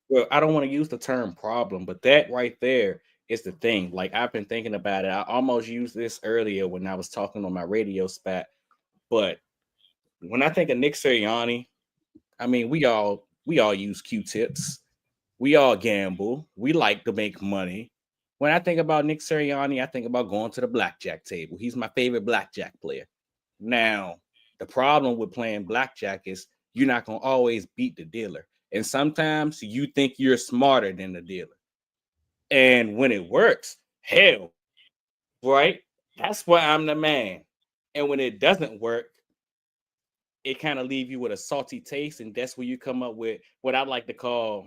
Well, I don't want to use the term problem, but that right there is the thing. Like I've been thinking about it. I almost used this earlier when I was talking on my radio spot. But when I think of Nick Sirianni, I mean, we all use Q-tips. We all gamble. We like to make money. When I think about Nick Sirianni, I think about going to the blackjack table. He's my favorite blackjack player. Now, the problem with playing blackjack is you're not going to always beat the dealer. And sometimes you think you're smarter than the dealer. And when it works, hell, right? That's why I'm the man. And when it doesn't work, it kind of leave you with a salty taste, and that's where you come up with what I like to call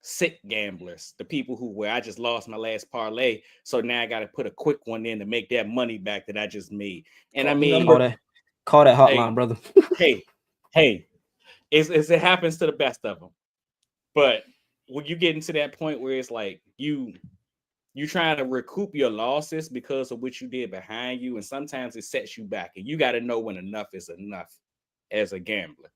sick gamblers, the people where I just lost my last parlay, so now I got to put a quick one in to make that money back that I just made. And I mean, call that hotline, brother. hey, it happens to the best of them. But when you get into that point where it's like you trying to recoup your losses because of what you did behind you, and sometimes it sets you back, and you got to know when enough is enough as a gambler.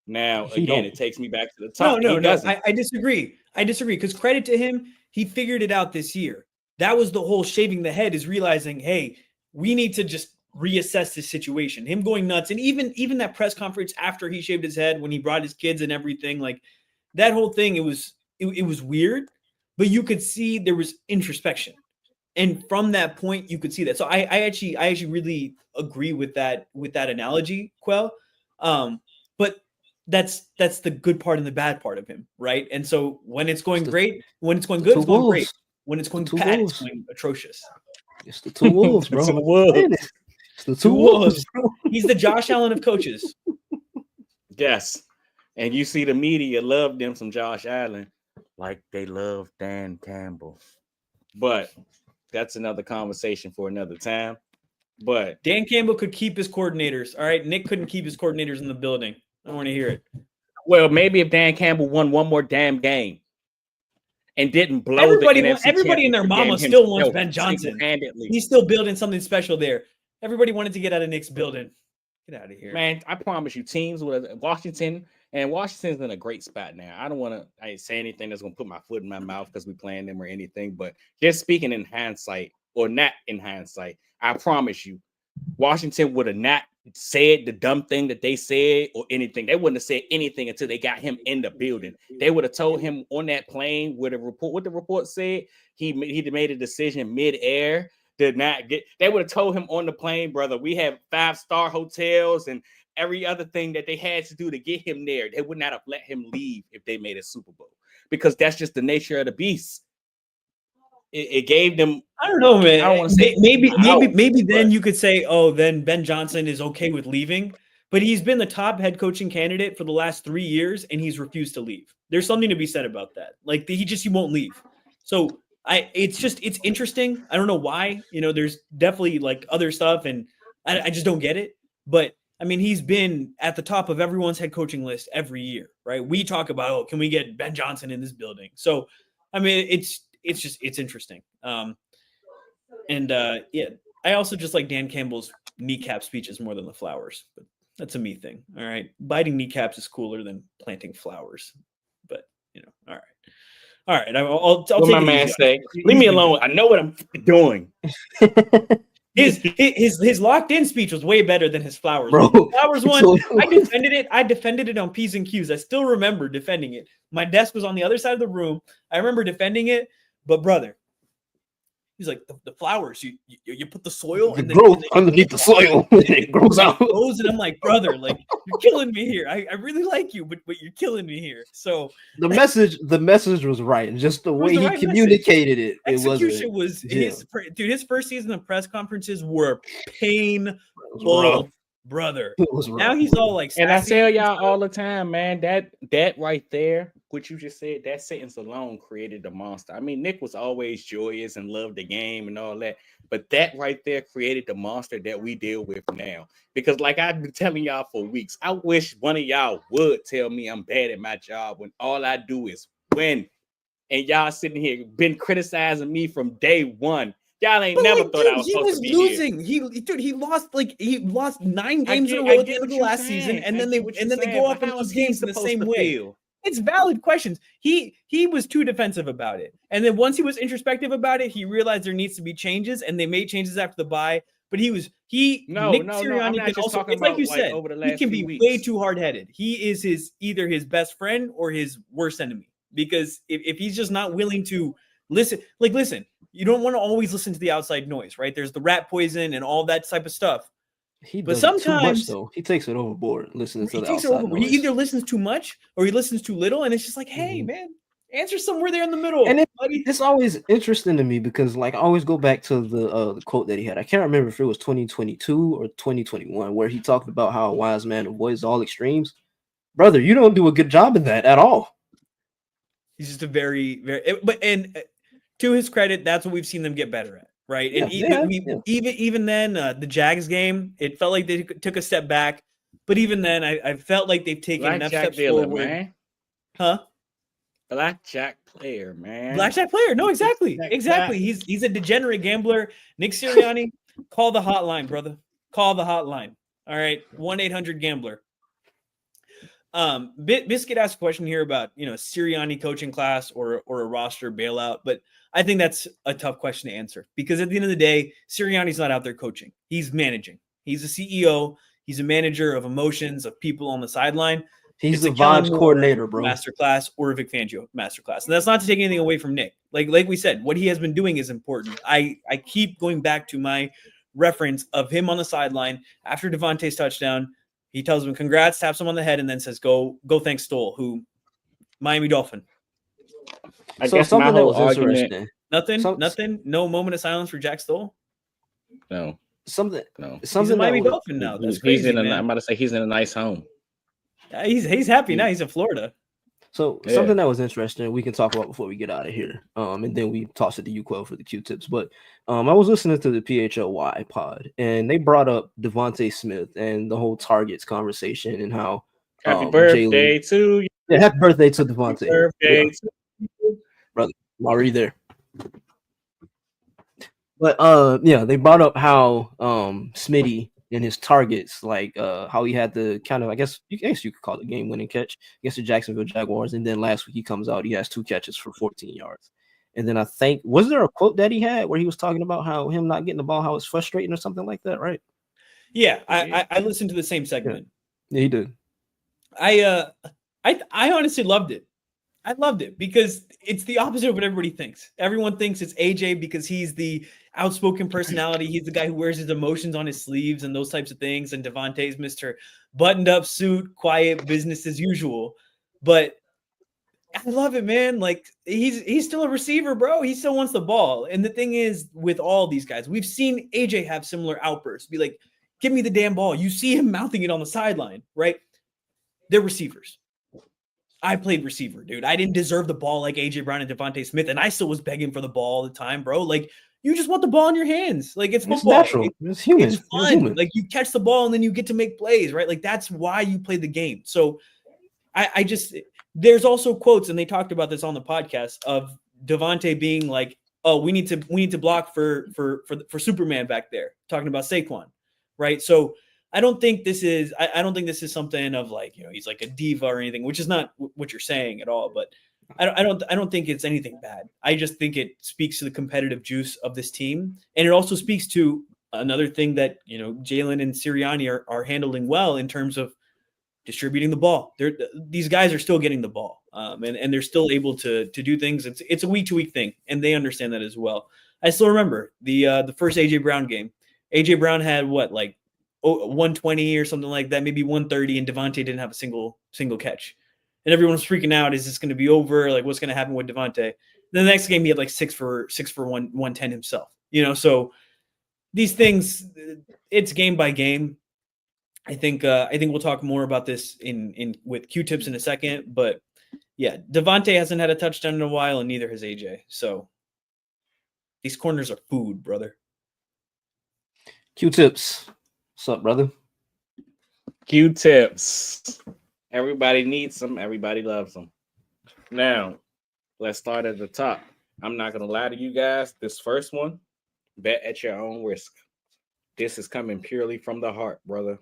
Now, again, it takes me back to the top. No. I disagree. Because credit to him, he figured it out this year. That was the whole shaving the head, is realizing, hey, we need to just reassess this situation. Him going nuts, and even that press conference after he shaved his head, when he brought his kids and everything, like that whole thing, it was weird, but you could see there was introspection, and from that point, you could see that. So I actually really agree with that analogy, Quell. But that's the good part and the bad part of him, right? And so when it's going great, when it's going good, it's going great. When it's going bad, it's going atrocious. It's the two wolves, bro. It's the two wolves. He's the Josh Allen of coaches. Yes. And you see the media love them some Josh Allen like they love Dan Campbell. But that's another conversation for another time. But Dan Campbell could keep his coordinators. All right. Nick couldn't keep his coordinators in the building. I don't want to hear it. Well, maybe if Dan Campbell won one more damn game and didn't blow everybody in their mama still wants Ben Johnson. He's still building something special there. Everybody wanted to get out of Nick's building. Get out of here. Man, I promise you, teams with Washington's in a great spot now. I don't want to say anything that's going to put my foot in my mouth because we playing them or anything, but just speaking in hindsight, or not in hindsight, I promise you, Washington would have not said the dumb thing that they said or anything. They wouldn't have said anything until they got him in the building. They would have told him on that plane what the report said. He made a decision mid-air. Did not get. They would have told him on the plane, brother, we have 5-star hotels and every other thing that they had to do to get him there. They would not have let him leave if they made a Super Bowl, because that's just the nature of the beast. It gave them. I don't know, man. I don't want to say maybe then you could say, oh, then Ben Johnson is okay with leaving, but he's been the top head coaching candidate for the last 3 years, and he's refused to leave. There's something to be said about that. Like he won't leave. So it's interesting. I don't know why. There's definitely like other stuff, and I just don't get it. But I mean, he's been at the top of everyone's head coaching list every year, right? We talk about, oh, can we get Ben Johnson in this building? So, I mean, it's interesting. Yeah, I also just like Dan Campbell's kneecap speeches more than the flowers, but that's a me thing. All right. Biting kneecaps is cooler than planting flowers, but all right. All right. I'll take my man say, leave me alone. I know what I'm doing. His locked in speech was way better than his flowers. Bro, the flowers one, I defended it on P's and Q's. I still remember defending it. My desk was on the other side of the room. I remember defending it, but brother, he's like, the flowers, you put the soil and grow underneath the soil and it grows out. And I'm like, brother, like, you're killing me here. I really like you, but you're killing me here. So the message was right, and just the way he communicated it. Execution was his first season of press conferences were painful, brother. Now he's all like, and I tell y'all all the time, man, that right there, what you just said, that sentence alone created the monster. I mean, Nick was always joyous and loved the game and all that, but that right there created the monster that we deal with now. Because like I've been telling y'all for weeks, I wish one of y'all would tell me I'm bad at my job when all I do is win. And y'all sitting here been criticizing me from day one. Y'all ain't never thought I was supposed to be losing. He lost 9 games in a row at the end of the last season, and then they go off and lose games in the same way. It's valid questions. He was too defensive about it, and then once he was introspective about it, he realized there needs to be changes, and they made changes after the bye. But Nick Sirianni can also, it's like you said, he can be way too hard headed. He is either his best friend or his worst enemy, because if he's just not willing to listen. You don't want to always listen to the outside noise, right? There's the rat poison and all that type of stuff. But sometimes too much, though. He takes it overboard listening to the outside noise. He either listens too much or he listens too little, and it's just like, hey, man, Answer somewhere there in the middle, And buddy. it's always interesting to me because, like, I always go back to the quote that he had. I can't remember if it was 2022 or 2021, where he talked about how a wise man avoids all extremes. Brother, you don't do a good job of that at all. He's just a very, to his credit, that's what we've seen them get better at, right? And even then, the Jags game, it felt like they took a step back, but even then, I felt like they've taken enough steps forward. Man. Huh? Blackjack player, man. Blackjack player. No, exactly. He's a degenerate gambler. Nick Sirianni, call the hotline, brother. Call the hotline. All right, 1-800-GAMBLER. Biscuit asked a question here about Sirianni coaching class or a roster bailout, but I think that's a tough question to answer because at the end of the day, Sirianni's not out there coaching. He's managing. He's a CEO. He's a manager of emotions, of people on the sideline. He's the vibes coordinator, bro. Masterclass or a Vic Fangio masterclass. And that's not to take anything away from Nick. Like we said, what he has been doing is important. I keep going back to my reference of him on the sideline after Devontae's touchdown. He tells him congrats, taps him on the head, and then says, go thank Stoll, who Miami Dolphin. I guess something that was interesting. Nothing? No moment of silence for Jack Stoll? No. Something he's a Miami Dolphin now. That's crazy, I'm about to say he's in a nice home. He's happy now. He's in Florida. So something that was interesting we can talk about before we get out of here. And then we toss it to you, Quell, for the Q-tips. But I was listening to the PHLY pod, and they brought up Devontae Smith and the whole targets conversation and how happy birthday to you. Yeah, happy birthday to Devontae. Birthday to you. Brother, already there. But they brought up how Smitty and his targets, like how he had the kind of, I guess you could call it game-winning catch against the Jacksonville Jaguars, and then last week he comes out, he has 2 catches for 14 yards. And then I think, was there a quote that he had where he was talking about how him not getting the ball, how it's frustrating or something like that, right? Yeah, I listened to the same segment. Yeah, he did. I honestly loved it. I loved it because it's the opposite of what everybody thinks. Everyone thinks it's AJ because he's the outspoken personality. He's the guy who wears his emotions on his sleeves and those types of things. And Devontae's Mr. Buttoned up suit, quiet, business as usual. But I love it, man. Like he's still a receiver, bro. He still wants the ball. And the thing is, with all these guys, we've seen AJ have similar outbursts. Be like, give me the damn ball. You see him mouthing it on the sideline, right? They're receivers. I played receiver, dude. I didn't deserve the ball like AJ Brown and Devontae Smith, and I still was begging for the ball all the time, bro. Like, you just want the ball in your hands. Like, it's football. It's natural. It's human. It's fun. Like, you catch the ball and then you get to make plays, right? Like, that's why you play the game. So, I just there's also quotes, and they talked about this on the podcast of Devontae being like, "Oh, we need to block for Superman back there," talking about Saquon, right? So. I don't think this is something of like, he's like a diva or anything, which is not what you're saying at all. But I don't think it's anything bad. I just think it speaks to the competitive juice of this team. And it also speaks to another thing that, Jalen and Sirianni are handling well in terms of distributing the ball. These guys are still getting the ball and they're still able to do things. It's a week-to-week thing. And they understand that as well. I still remember the first AJ Brown game. AJ Brown had 120 or something like that, maybe 130, and Devontae didn't have a single catch. And everyone was freaking out. Is this going to be over? Like, what's going to happen with Devontae? The next game, he had like 6 for 110 himself. So these things, it's game by game. I think we'll talk more about this in with Q-tips in a second. But yeah, Devontae hasn't had a touchdown in a while, and neither has AJ. So these corners are food, brother. Q-tips. What's up, brother? Q-tips. Everybody needs them. Everybody loves them. Now, let's start at the top. I'm not going to lie to you guys. This first one, bet at your own risk. This is coming purely from the heart, brother.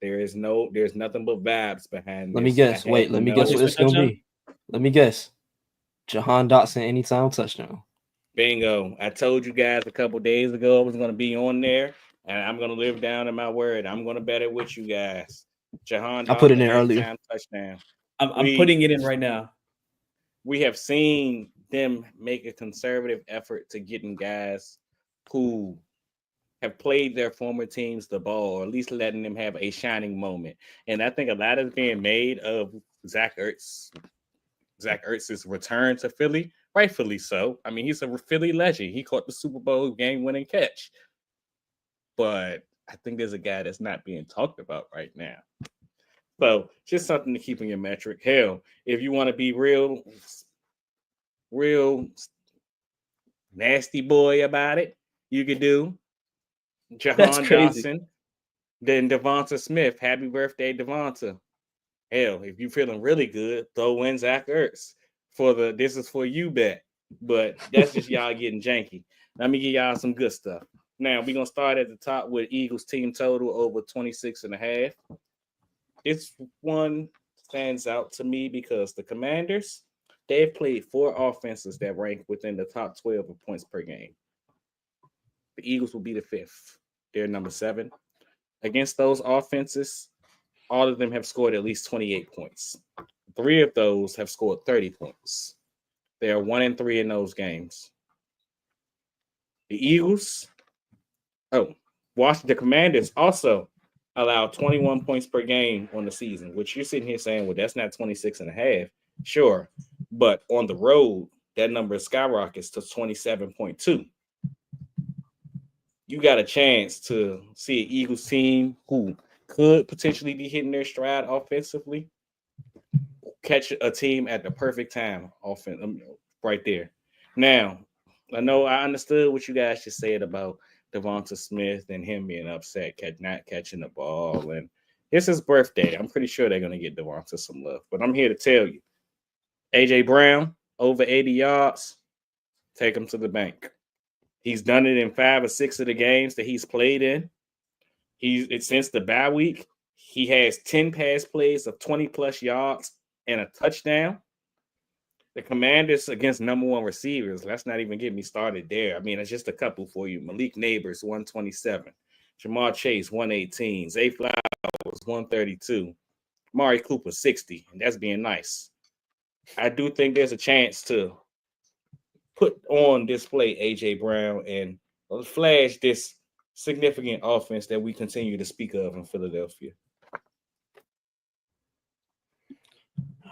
There's nothing but vibes behind this. Let me guess. Wait, let me guess what it's going to be. Let me guess. Jahan Dotson anytime touchdown. Bingo. I told you guys a couple days ago I was going to be on there. And I'm going to live down in my word. I'm going to bet it with you guys. Jahan, I put it in earlier. Touchdown. I'm putting it in right now. We have seen them make a conservative effort to getting guys who have played their former teams the ball, or at least letting them have a shining moment. And I think a lot is being made of Zach Ertz Zach Ertz's return to Philly, rightfully so. I mean, he's a Philly legend. He caught the Super Bowl game-winning catch. But I think there's a guy that's not being talked about right now. So just something to keep in your metric. Hell, if you want to be real nasty boy about it, you could do Jahan Dawson, then Devonta Smith. Happy birthday, Devonta. Hell, if you're feeling really good, throw in Zach Ertz for the this is for you bet. But that's just y'all getting janky. Let me give y'all some good stuff. Now, we're going to start at the top with Eagles team total over 26.5. This one stands out to me because the Commanders, they've played 4 offenses that rank within the top 12 of points per game. The Eagles will be the 5th. They're number 7. Against those offenses, all of them have scored at least 28 points. 3 of those have scored 30 points. They are 1-3 in those games. The Eagles, the Commanders also allow 21 points per game on the season, which you're sitting here saying, well, that's not 26.5. Sure. But on the road, that number skyrockets to 27.2. You got a chance to see an Eagles team who could potentially be hitting their stride offensively, catch a team at the perfect time right there. Now, I know I understood what you guys just said about Devonta Smith and him being upset not catching the ball. And it's his birthday. I'm pretty sure they're going to get Devonta some love. But I'm here to tell you, A.J. Brown, over 80 yards, take him to the bank. He's done it in 5 or 6 of the games that he's played in. Since the bye week, he has 10 pass plays of 20-plus yards and a touchdown. The Commanders against number 1 receivers, let's not even get me started there. I mean, it's just a couple for you. Malik Neighbors, 127. Jamar Chase, 118. Zay Flowers, 132. Amari Cooper, 60. And that's being nice. I do think there's a chance to put on display A.J. Brown and flash this significant offense that we continue to speak of in Philadelphia.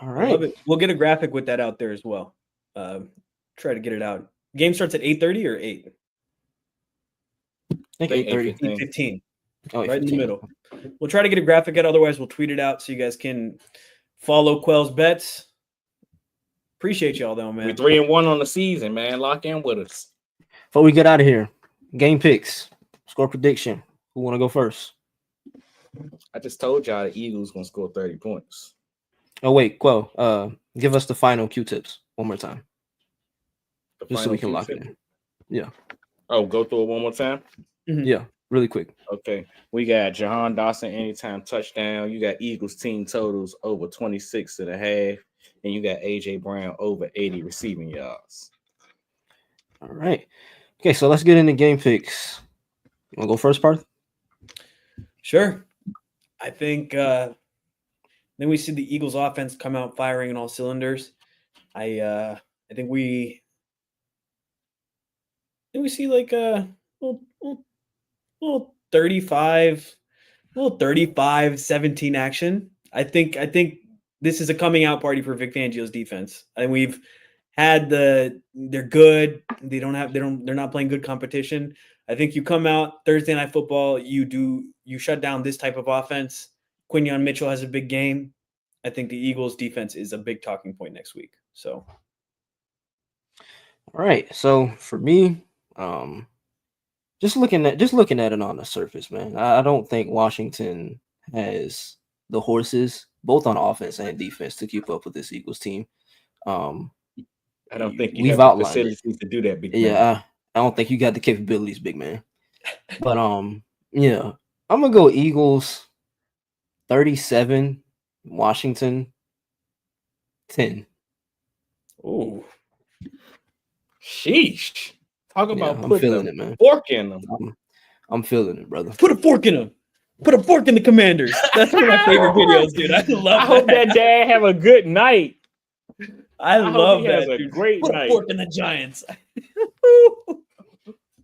All right. Love it. We'll get a graphic with that out there as well. Try to get it out. Game starts at 8:30 or 8? I think 8:30. 8:15. Oh, right in the middle. We'll try to get a graphic out. Otherwise, we'll tweet it out so you guys can follow Quell's bets. Appreciate y'all, though, man. We're 3-1 on the season, man. Lock in with us. Before we get out of here, game picks, score prediction. Who want to go first? I just told y'all the Eagles going to score 30 points. Oh, wait, Quell, give us the final Q-tips one more time. Just so we can lock it in. Yeah. Oh, go through it one more time? Mm-hmm. Yeah, really quick. Okay. We got Jahan Dawson anytime touchdown. You got Eagles team totals over 26.5. And you got A.J. Brown over 80 receiving yards. All right. Okay, so let's get into game picks. You want to go first, Parth? Sure. I think then we see the Eagles offense come out firing in all cylinders. I think we see like a little 35-17 action. I think this is a coming out party for Vic Fangio's defense. And we've had they're good. They're not playing good competition. I think you come out Thursday Night Football, you shut down this type of offense. Quinyon Mitchell has a big game. I think the Eagles defense is a big talking point next week. So, all right. So for me, just looking at it on the surface, man, I don't think Washington has the horses, both on offense and defense, to keep up with this Eagles team. I don't think we've outlined facilities to do that. Big yeah, man. I don't think you got the capabilities, big man. But yeah, I'm gonna go Eagles 37, Washington 10. Oh, sheesh! Talk about I'm putting feeling it, man. Fork in them. I'm feeling it, brother. put a fork in them. Put a fork in the Commanders. That's one of my favorite videos, dude. I love I hope that dad have a good night. I love he that. has a Dude. great Put night. a fork in the Giants.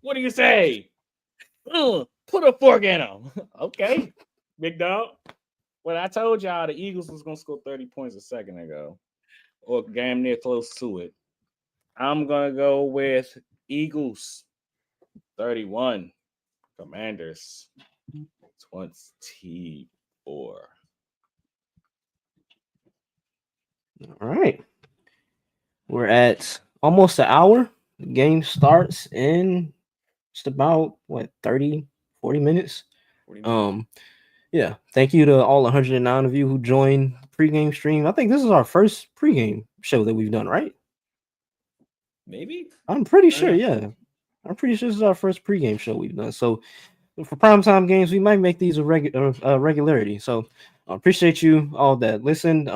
What do you say? Put a fork in them. Okay, big dog. Well, I told y'all the Eagles was gonna score 30 points a second ago. or damn near close to it. I'm gonna go with Eagles 31, Commanders 24. All right. We're at almost an hour. The game starts in just about 30, 40 minutes. 40 minutes. Yeah. Thank you to all 109 of you who joined the pregame stream. I think this is our first pregame show that we've done, right? Maybe. I'm pretty I don't sure, know. yeah. I'm pretty sure this is our first pregame show we've done. So for primetime games, we might make these a regularity. So I appreciate you all that listened.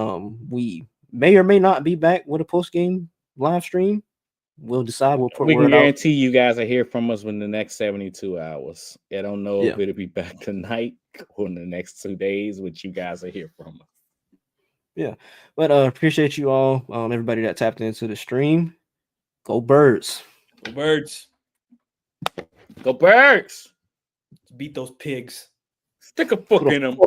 We may or may not be back with a post-game live stream. We'll decide. We'll put We can word out. guarantee you guys will hear from us in the next 72 hours. I don't know if Yeah. it'll be back tonight or in the next 2 days, which you guys will hear from us. Yeah. But appreciate you all, everybody that tapped into the stream. Go Birds. Go Birds. Go Birds! Let's beat those pigs. Stick a fork in them.